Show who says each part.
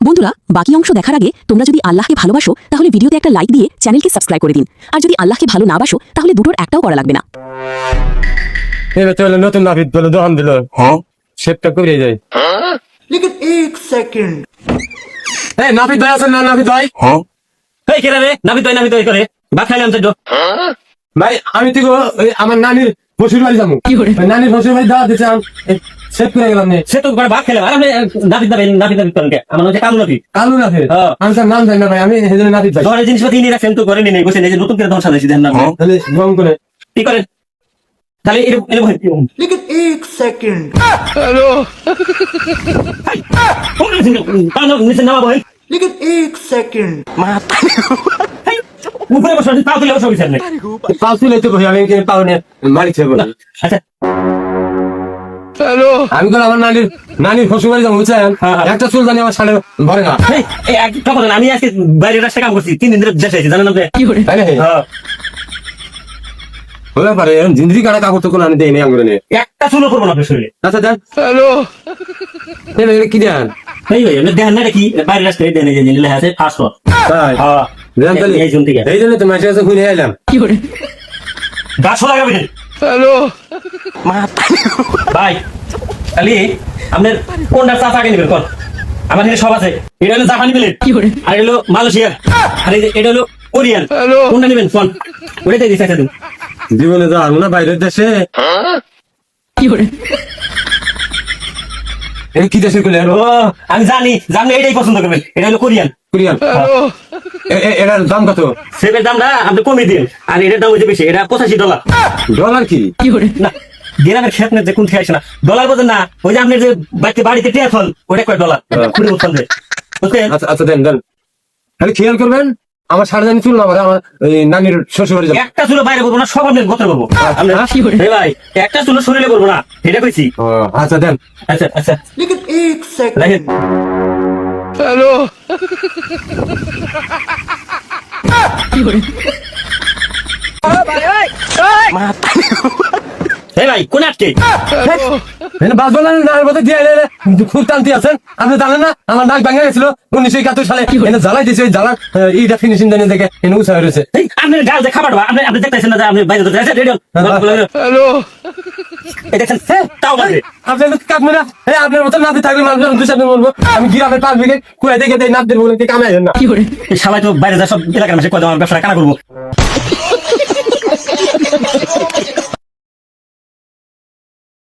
Speaker 1: বন্ধুরা, বাকি অংশ দেখার আগে তোমরা যদি আল্লাহকে ভালোবাসো তাহলে ভিডিওতে একটা লাইক দিয়ে চ্যানেলকে সাবস্ক্রাইব করে দিন। আর যদি আল্লাহকে ভালো না বাসো তাহলে দুটোর একটাও করা লাগবে না।
Speaker 2: এবার তো নতুন নাপিত বলে দোকান দিল, শেপটা করে যায়।
Speaker 3: लेकिन एक सेकंड
Speaker 2: এই নাপিত ভাই আছেন না? নাপিত ভাই,
Speaker 4: এই কেরা রে? নাপিত ভাই করে ভাত খাইলাম তো।
Speaker 2: ভাই আমি তো আমার নানির শ্বশুর বাড়ি যাবো। নানির শ্বশুর বাড়ি দাওয়া দিচ্ছে, শেপ করে গেলাম।
Speaker 4: সে তো ভাত খেলাম আর আমি নাপিত করেন কে? আমার হচ্ছে কালু নাপিত।
Speaker 2: কালু নাপিত? আমি তার নাম জানি না ভাই, আমি সেজন্য নাপিত ভাই।
Speaker 4: ঘরের জিনিসপাতি নিয়ে রাখছেন তো, ঘরে নিয়ে বসে এই যে নতুন করে ধর সাজাইছি দেন না।
Speaker 2: তাহলে রং করে
Speaker 4: কি করেন তাহলে
Speaker 3: लेकिन एक सेकंड लेकिन एक सेकंड
Speaker 4: উপরে বসে পাও তুলে বসে বিছানে।
Speaker 2: পাও তুলে তো ভাই, আমি পাও নিয়ে মালিক ছেড়ে বলি।
Speaker 4: আচ্ছা
Speaker 2: আমি বললাম আমার নানির শ্বশুর বাড়ি যাবো, বুঝছেন? একটা চুল জানি আমার সামনে ভরে না।
Speaker 4: এই একটা কথা, আমি আজকে বাইরে রাস্তায় কাম করছি, 3 দিন ধরে দেশে আছি, জানেন আপনি?
Speaker 2: তাই না? হতে পারে জিন্দিগি কাটা কাপড় তো কোনো আমি দেই নাই আঙ্গুরে নিয়ে।
Speaker 4: একটা চুলো করবো না আপনার শরীরে।
Speaker 2: আচ্ছা দেন। কি দেন?
Speaker 4: এই ভাই আপনি দেখেন না কি বাইরে রাস্তায় দেন, এই যে লেখা আছে ফার্স্ট ফ্লোর।
Speaker 2: তাই দেন তাহলে।
Speaker 4: এই জন থেকে
Speaker 2: এই জন্য তো মাসে কাছে ঘুরে এলাম।
Speaker 4: গাছ লাগাবেন। ভাই খালি আপনার কোনটা চা আগে নেবেন কোন? আমার এখানে সব আছে। এটা হলো জাপানি প্লেট, আর এটা হলো মালয়েশিয়া, আর এটা হলো কোরিয়ান। কোনটা নেবেন কোন? ওইটাই দিতে চাইছেন।
Speaker 2: জীবনে যাবো না বাইরের দেশে। এই কি দেশের করলেন?
Speaker 4: ও আমি জানি এটাই পছন্দ করবেন। এটা হলো কোরিয়ান।
Speaker 2: কোরিয়ান? এটার দাম কত?
Speaker 4: সেবের দামটা আপনি কমে দিন, আর এটার দাম হচ্ছে বেশি। এটা $85।
Speaker 2: ডলার কি?
Speaker 4: না গ্রামের খেত না, যে কোন থেকে আসে না ডলার বোঝেন না? ওই যে আপনার যে বাড়িতে টিয়া ফল, ওটা কয় $? কুড়ি ফল দেয়, বুঝলেন?
Speaker 2: আচ্ছা আচ্ছা দেন দেন। খালি খেয়াল করবেন আমার সারাদিন চুল না আমার ওই নানির শ্বশুর বাড়ি যাবো।
Speaker 4: একটা চুলো বাইরে করবো না, সব আপনার গোত্র করবো। ভাই একটা চুলো শরীরে করবো না, এটা কইছি।
Speaker 2: আচ্ছা দেন।
Speaker 4: আচ্ছা আচ্ছা
Speaker 3: लेकिन एक सेकंड
Speaker 4: দেখেন। এই ভাই কোন আটকে?
Speaker 2: বাঁচবো না, নাকের মধ্যে দিয়ে এলে খুব টানতে আছেন। আপনি জানেন না আমার নাক ভেঙে গেছিল 1971 সালে। এনে জ্বালাই দিয়েছে, ওই জ্বালার ইটা ফিনিশিং জানিয়ে দেখে এনে উৎসাহ রয়েছে।
Speaker 4: আপনার গাছ যে খাবার আপনি দেখতেছেন না যে আপনি বাইরে দেখতেছেন রেডিও। এই দেখেন তাও বাজে।
Speaker 2: আপনার কাকমে না, আপনার মতো নাতি থাকলে মানুষের দুই সামনে বলবো আমি গ্রামের 5 বিঘে কুয়াই দেখে দেয় নাপদের বলে কামাই না।
Speaker 4: সবাই তো বাইরে যা সব এলাকার মাসে কয় আমার ব্যবসা কানা করবো।